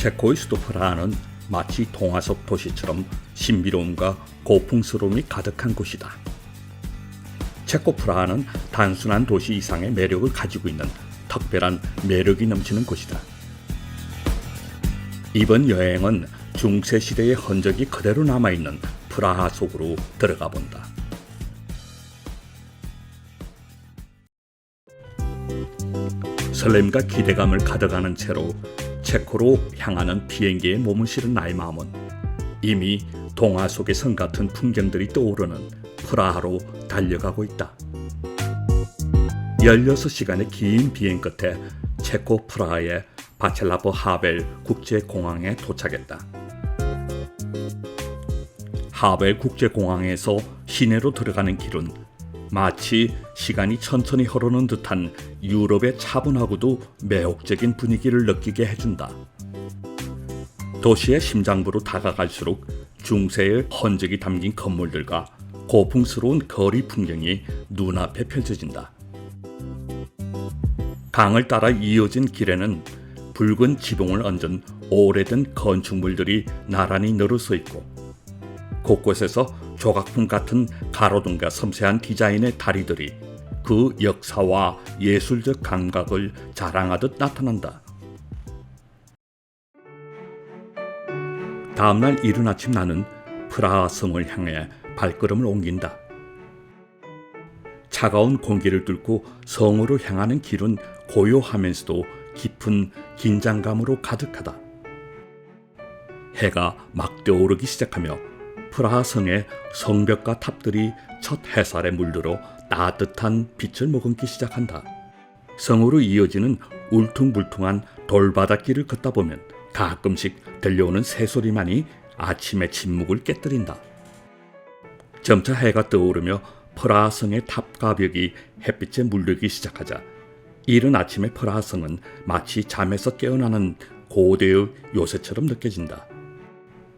체코의 수도 프라하는 마치 동화 속 도시처럼 신비로움과 고풍스러움이 가득한 곳이다. 체코 프라하는 단순한 도시 이상의 매력을 가지고 있는 특별한 매력이 넘치는 곳이다. 이번 여행은 중세 시대의 흔적이 그대로 남아있는 프라하 속으로 들어가 본다. 설렘과 기대감을 가져가는 채로 체코로 향하는 비행기에 몸을 실은 나의 마음은 이미 동화 속의 성 같은 풍경들이 떠오르는 프라하로 달려가고 있다. 16시간의 긴 비행 끝에 체코 프라하의 바첼라프 하벨 국제공항에 도착했다. 하벨 국제공항에서 시내로 들어가는 길은 마치 시간이 천천히 흐르는 듯한 유럽의 차분하고도 매혹적인 분위기를 느끼게 해준다. 도시의 심장부로 다가갈수록 중세의 흔적이 담긴 건물들과 고풍스러운 거리 풍경이 눈앞에 펼쳐진다. 강을 따라 이어진 길에는 붉은 지붕을 얹은 오래된 건축물들이 나란히 늘어서 있고 곳곳에서 조각품 같은 가로등과 섬세한 디자인의 다리들이 그 역사와 예술적 감각을 자랑하듯 나타난다. 다음날 이른 아침 나는 프라하 성을 향해 발걸음을 옮긴다. 차가운 공기를 뚫고 성으로 향하는 길은 고요하면서도 깊은 긴장감으로 가득하다. 해가 막 떠오르기 시작하며 프라하 성의 성벽과 탑들이 첫 햇살에 물들어 따뜻한 빛을 머금기 시작한다. 성으로 이어지는 울퉁불퉁한 돌바닷길을 걷다 보면 가끔씩 들려오는 새소리만이 아침의 침묵을 깨뜨린다. 점차 해가 떠오르며 프라하 성의 탑과 벽이 햇빛에 물들기 시작하자 이른 아침의 프라하 성은 마치 잠에서 깨어나는 고대의 요새처럼 느껴진다.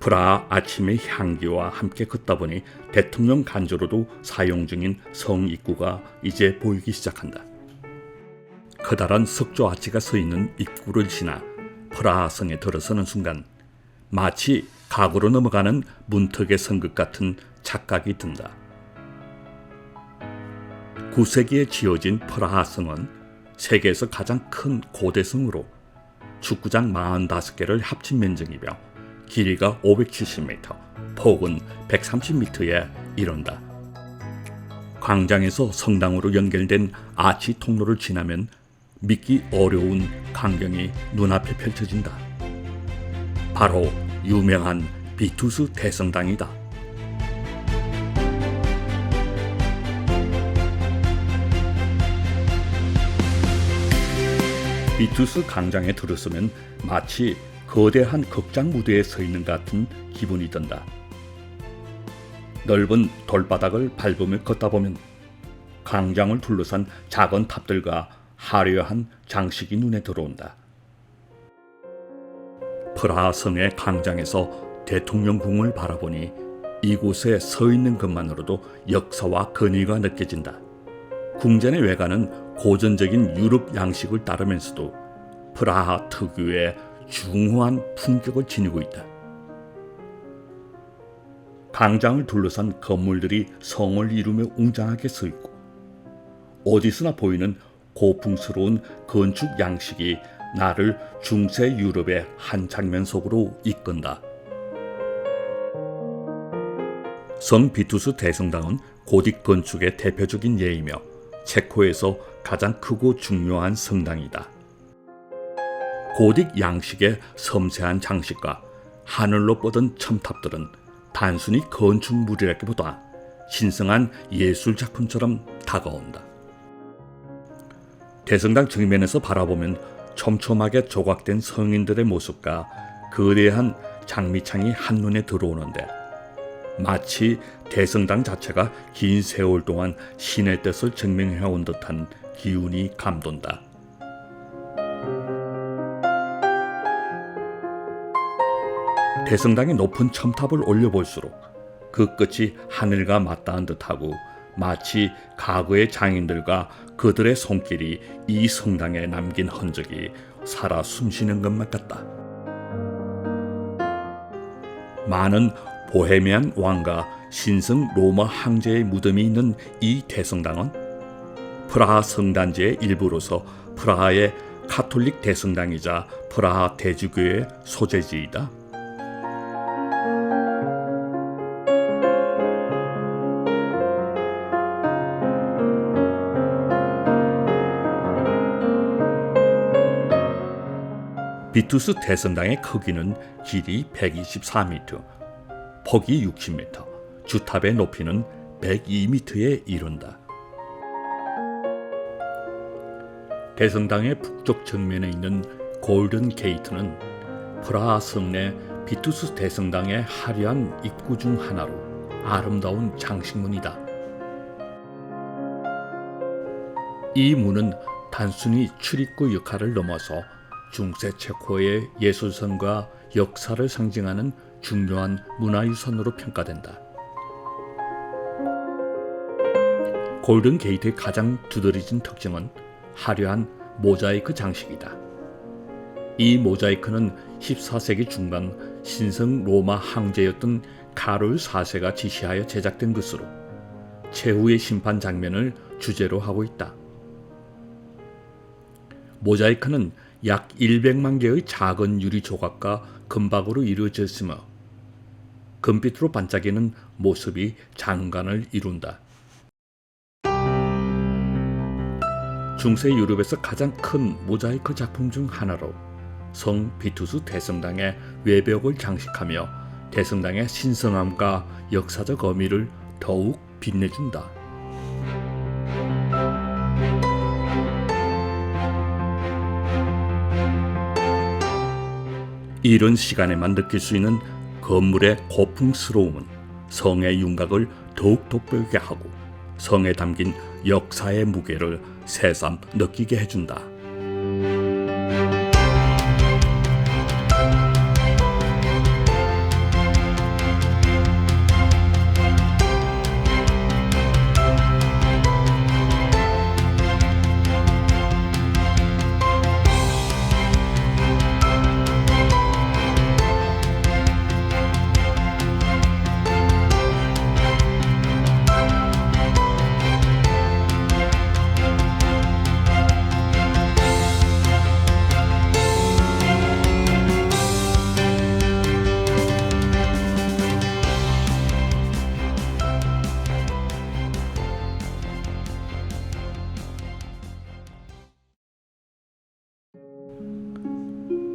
프라하 아침의 향기와 함께 걷다 보니 대통령 간주로도 사용 중인 성 입구가 이제 보이기 시작한다. 커다란 석조 아치가 서 있는 입구를 지나 프라하 성에 들어서는 순간 마치 과거로 넘어가는 문턱의 성극 같은 착각이 든다. 9세기에 지어진 프라하 성은 세계에서 가장 큰 고대성으로 축구장 45개를 합친 면적이며 길이가 570m, 폭은 130m에 이른다. 광장에서 성당으로 연결된 아치 통로를 지나면 믿기 어려운 광경이 눈앞에 펼쳐진다. 바로 유명한 비투스 대성당이다. 비투스 광장에 들어서면 마치 거대한 극장 무대에 서 있는 같은 기분이 든다. 넓은 돌바닥을 밟으며 걷다 보면 광장을 둘러싼 작은 탑들과 화려한 장식이 눈에 들어온다. 프라하 성의 광장에서 대통령궁을 바라보니 이곳에 서 있는 것만으로도 역사와 권위가 느껴진다. 궁전의 외관은 고전적인 유럽 양식을 따르면서도 프라하 특유의 중후한 품격을 지니고 있다. 광장을 둘러싼 건물들이 성을 이루며 웅장하게 서 있고 어디서나 보이는 고풍스러운 건축 양식이 나를 중세 유럽의 한 장면 속으로 이끈다. 성 비투스 대성당은 고딕 건축의 대표적인 예이며 체코에서 가장 크고 중요한 성당이다. 고딕 양식의 섬세한 장식과 하늘로 뻗은 첨탑들은 단순히 건축물이라기보다 신성한 예술 작품처럼 다가온다. 대성당 정면에서 바라보면 촘촘하게 조각된 성인들의 모습과 거대한 장미창이 한눈에 들어오는데 마치 대성당 자체가 긴 세월 동안 신의 뜻을 증명해온 듯한 기운이 감돈다. 대성당의 높은 첨탑을 올려볼수록 그 끝이 하늘과 맞닿은 듯하고 마치 과거의 장인들과 그들의 손길이 이 성당에 남긴 흔적이 살아 숨쉬는 것만 같다. 많은 보헤미안 왕과 신성 로마 황제의 무덤이 있는 이 대성당은 프라하 성단지의 일부로서 프라하의 가톨릭 대성당이자 프라하 대주교의 소재지이다. 비투스 대성당의 크기는 길이 124m, 폭이 60m, 주탑의 높이는 102m에 이른다. 대성당의 북쪽 정면에 있는 골든 게이트는 프라하 성내 비투스 대성당의 화려한 입구 중 하나로 아름다운 장식문이다. 이 문은 단순히 출입구 역할을 넘어서 중세 체코의 예술성과 역사를 상징하는 중요한 문화유산으로 평가된다. 골든 게이트의 가장 두드러진 특징은 화려한 모자이크 장식이다. 이 모자이크는 14세기 중반 신성 로마 황제였던 카롤 4세가 지시하여 제작된 것으로 최후의 심판 장면을 주제로 하고 있다. 모자이크는 약 100만 개의 작은 유리 조각과 금박으로 이루어졌으며 금빛으로 반짝이는 모습이 장관을 이룬다. 중세 유럽에서 가장 큰 모자이크 작품 중 하나로 성 비투스 대성당의 외벽을 장식하며 대성당의 신성함과 역사적 의미를 더욱 빛내준다. 이런 시간에만 느낄 수 있는 건물의 고풍스러움은 성의 윤곽을 더욱 돋보이게 하고 성에 담긴 역사의 무게를 새삼 느끼게 해준다.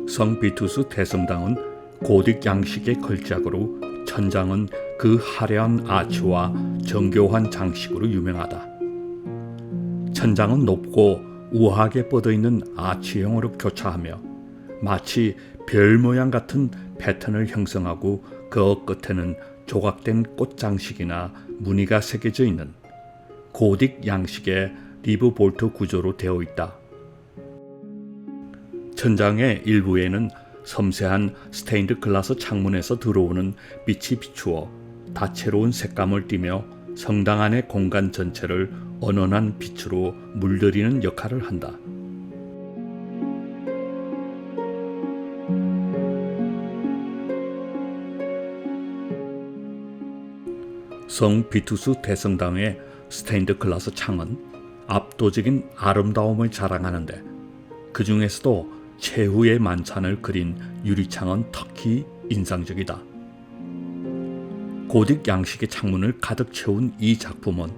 성 비투스 대성당은 고딕 양식의 걸작으로 천장은 그 화려한 아치와 정교한 장식으로 유명하다. 천장은 높고 우아하게 뻗어있는 아치형으로 교차하며 마치 별 모양 같은 패턴을 형성하고 그 끝에는 조각된 꽃장식이나 무늬가 새겨져 있는 고딕 양식의 리브 볼트 구조로 되어 있다. 천장의 일부에는 섬세한 스테인드 글라스 창문에서 들어오는 빛이 비추어 다채로운 색감을 띠며 성당 안의 공간 전체를 은은한 빛으로 물들이는 역할을 한다. 성 비투스 대성당의 스테인드 글라스 창은 압도적인 아름다움을 자랑하는데 그 중에서도 최후의 만찬을 그린 유리창은 특히 인상적이다. 고딕 양식의 창문을 가득 채운 이 작품은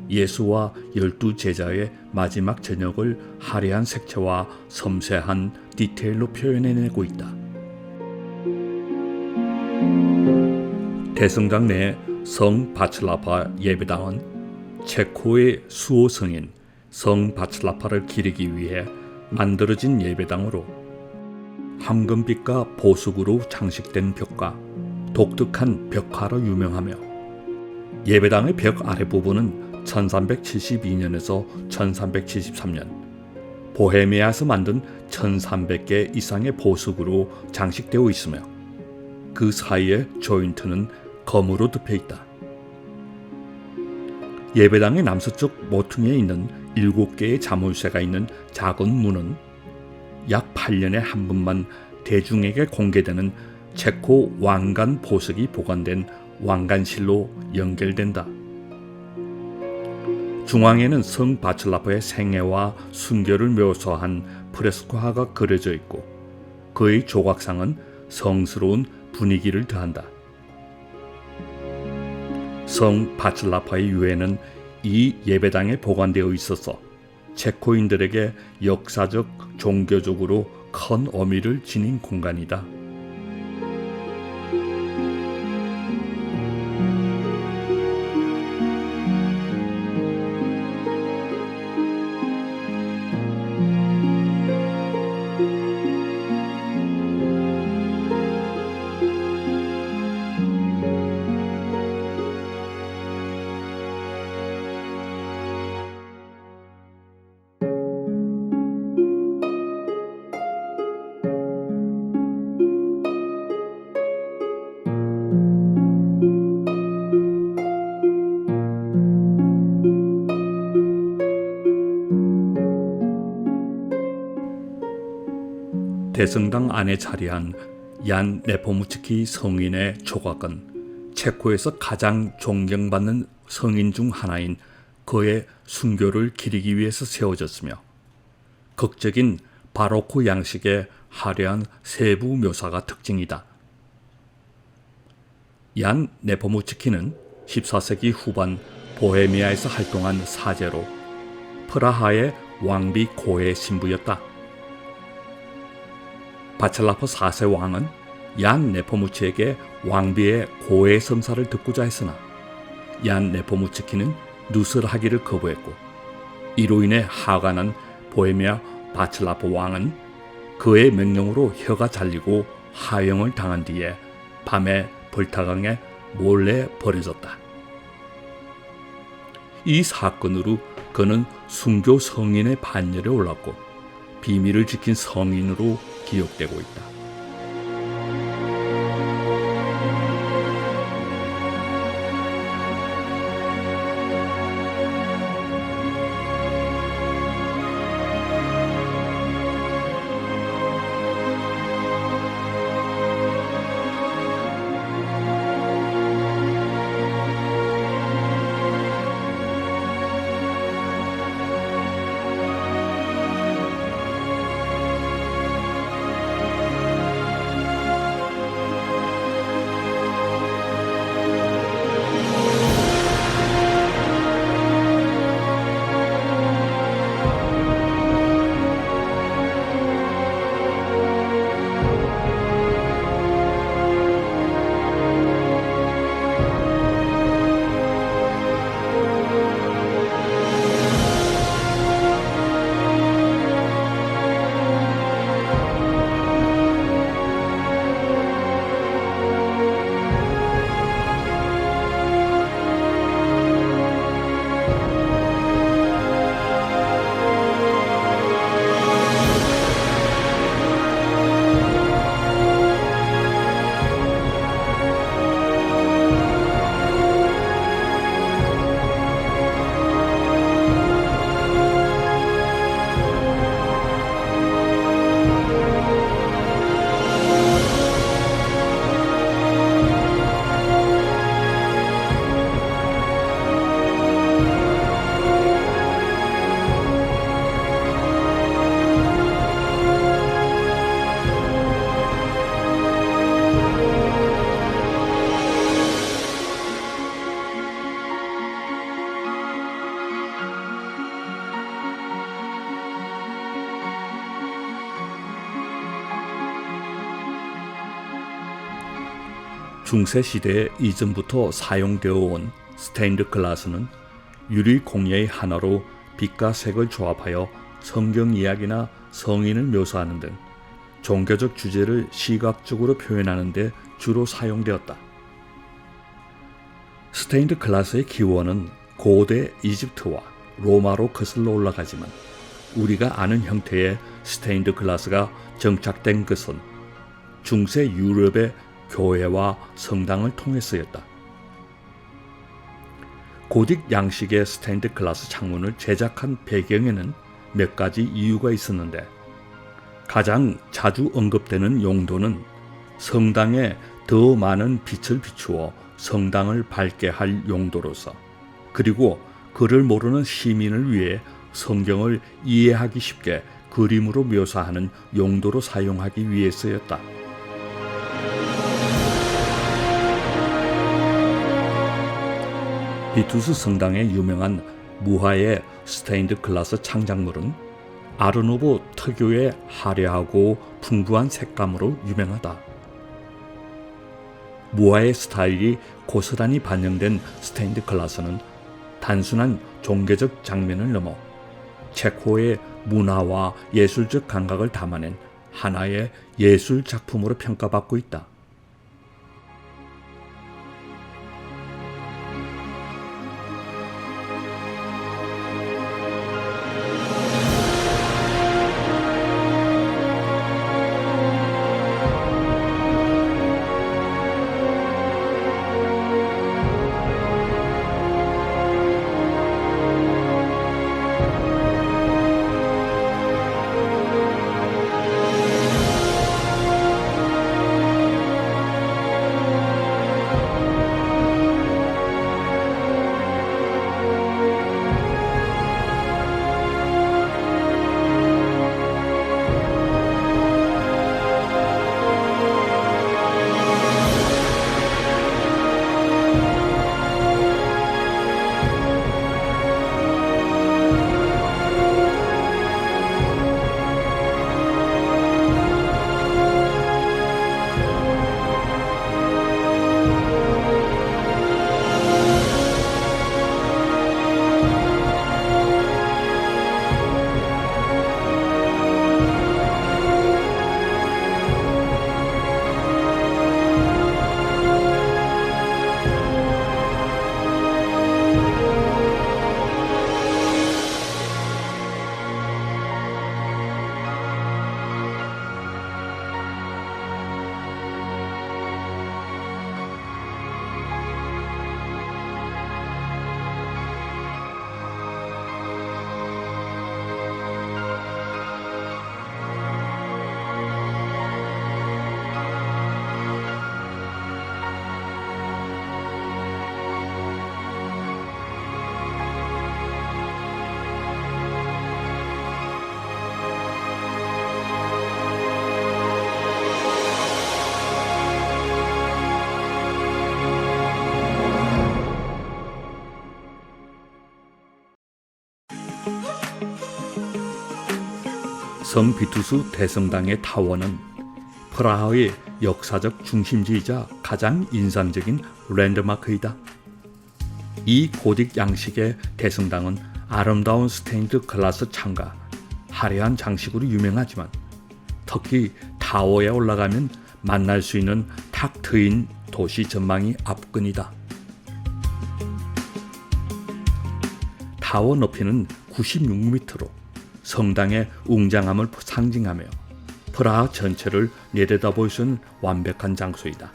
예수와 12제자의 마지막 저녁을 화려한 색채와 섬세한 디테일로 표현해내고 있다. 대성당 내 성 바츠라파 예배당은 체코의 수호 성인 성 바츠라파를 기리기 위해 만들어진 예배당으로 황금빛과 보석으로 장식된 벽과 독특한 벽화로 유명하며 예배당의 벽 아래 부분은 1372년에서 1373년 보헤미아에서 만든 1300개 이상의 보석으로 장식되어 있으며 그 사이의 조인트는 검으로 덮여 있다. 예배당의 남서쪽 모퉁이에 있는 7개의 자물쇠가 있는 작은 문은 약 8년에 한 번만 대중에게 공개되는 체코 왕관 보석이 보관된 왕관실로 연결된다. 중앙에는 성 바칠라프의 생애와 순교를 묘사한 프레스코화가 그려져 있고 그의 조각상은 성스러운 분위기를 더한다. 성 바칠라파의 유해는 이 예배당에 보관되어 있어서 체코인들에게 역사적, 종교적으로 큰 의미를 지닌 공간이다. 대성당 안에 자리한 얀 네포무츠키 성인의 조각은 체코에서 가장 존경받는 성인 중 하나인 그의 순교를 기리기 위해서 세워졌으며 극적인 바로크 양식의 화려한 세부 묘사가 특징이다. 얀 네포무츠키는 14세기 후반 보헤미아에서 활동한 사제로 프라하의 왕비 고해 신부였다. 바칠라프 4세 왕은 얀 네포무츠에게 왕비의 고해 성사를 듣고자 했으나 얀 네포무츠키는 누설하기를 거부했고 이로 인해 화가 난 보헤미아 바칠라프 왕은 그의 명령으로 혀가 잘리고 하형을 당한 뒤에 밤에 벌타강에 몰래 버려졌다. 이 사건으로 그는 순교 성인의 반열에 올랐고 비밀을 지킨 성인으로 기억되고 있다. 중세 시대 이전부터 사용되어 온 스테인드 글라스는 유리 공예의 하나로 빛과 색을 조합하여 성경 이야기나 성인을 묘사하는 등 종교적 주제를 시각적으로 표현하는 데 주로 사용되었다. 스테인드 글라스의 기원은 고대 이집트와 로마로 거슬러 올라가지만 우리가 아는 형태의 스테인드 글라스가 정착된 것은 중세 유럽의 교회와 성당을 통해서였다. 고딕 양식의 스테인드 글라스 창문을 제작한 배경에는 몇 가지 이유가 있었는데 가장 자주 언급되는 용도는 성당에 더 많은 빛을 비추어 성당을 밝게 할 용도로서, 그리고 글을 모르는 시민을 위해 성경을 이해하기 쉽게 그림으로 묘사하는 용도로 사용하기 위해서였다. 비투스 성당의 유명한 무화의 스테인드 글라스 창작물은 아르누보 특유의 화려하고 풍부한 색감으로 유명하다. 무화의 스타일이 고스란히 반영된 스테인드 글라스는 단순한 종교적 장면을 넘어 체코의 문화와 예술적 감각을 담아낸 하나의 예술 작품으로 평가받고 있다. 성 비투스 대성당의 타워는 프라하의 역사적 중심지이자 가장 인상적인 랜드마크이다. 이 고딕 양식의 대성당은 아름다운 스테인드 글라스 창과 화려한 장식으로 유명하지만, 특히 타워에 올라가면 만날 수 있는 탁 트인 도시 전망이 압권이다. 타워 높이는 96m로 성당의 웅장함을 상징하며 프라하 전체를 내려다볼 수 있는 완벽한 장소이다.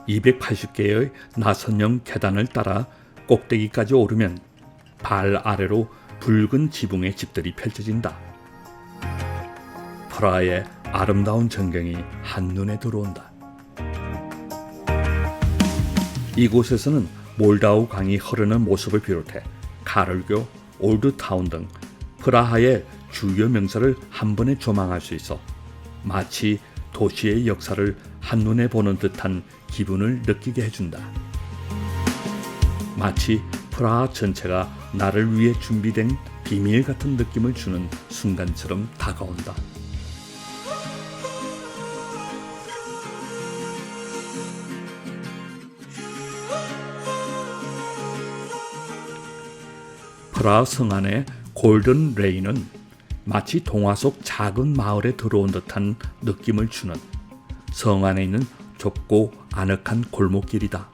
280개의 나선형 계단을 따라 꼭대기까지 오르면 발 아래로 붉은 지붕의 집들이 펼쳐진다. 프라하의 아름다운 전경이 한눈에 들어온다. 이곳에서는 몰다우 강이 흐르는 모습을 비롯해 카를교, 올드타운 등 프라하의 주요 명소를 한 번에 조망할 수 있어 마치 도시의 역사를 한눈에 보는 듯한 기분을 느끼게 해준다. 마치 프라하 전체가 나를 위해 준비된 비밀 같은 느낌을 주는 순간처럼 다가온다. 프라하 성 안의 골든 레인은 마치 동화 속 작은 마을에 들어온 듯한 느낌을 주는 성 안에 있는 좁고 아늑한 골목길이다.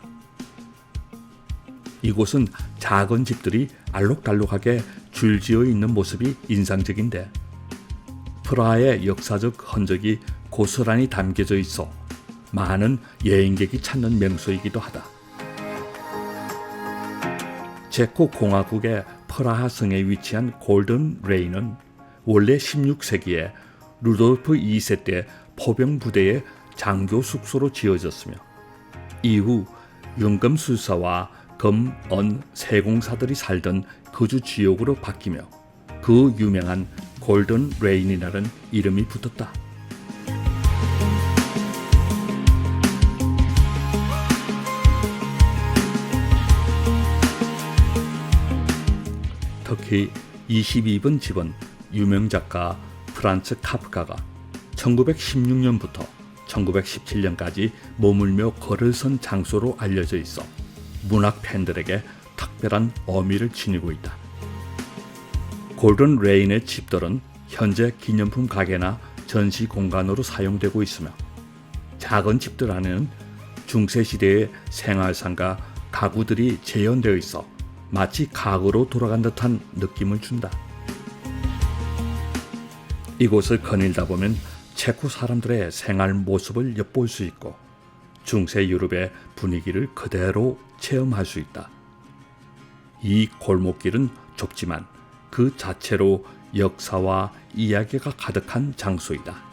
이곳은 작은 집들이 알록달록하게 줄지어 있는 모습이 인상적인데, 프라하의 역사적 흔적이 고스란히 담겨져 있어 많은 여행객이 찾는 명소이기도 하다. 체코 공화국의 프라하 성에 위치한 골든 레인은 원래 16세기에 루돌프 2세 때 포병 부대의 장교 숙소로 지어졌으며 이후 연금술사와 금, 은, 세공사들이 살던 거주 지역으로 바뀌며 그 유명한 골든 레인이라는 이름이 붙었다. 특히 22번 집은 유명 작가 프란츠 카프카가 1916년부터 1917년까지 머물며 걸을 선 장소로 알려져 있어 문학 팬들에게 특별한 의미를 지니고 있다. 골든 레인의 집들은 현재 기념품 가게나 전시 공간으로 사용되고 있으며 작은 집들 안에는 중세시대의 생활상과 가구들이 재현되어 있어 마치 과거로 돌아간 듯한 느낌을 준다. 이곳을 거닐다 보면 체코 사람들의 생활 모습을 엿볼 수 있고 중세 유럽의 분위기를 그대로 체험할 수 있다. 이 골목길은 좁지만 그 자체로 역사와 이야기가 가득한 장소이다.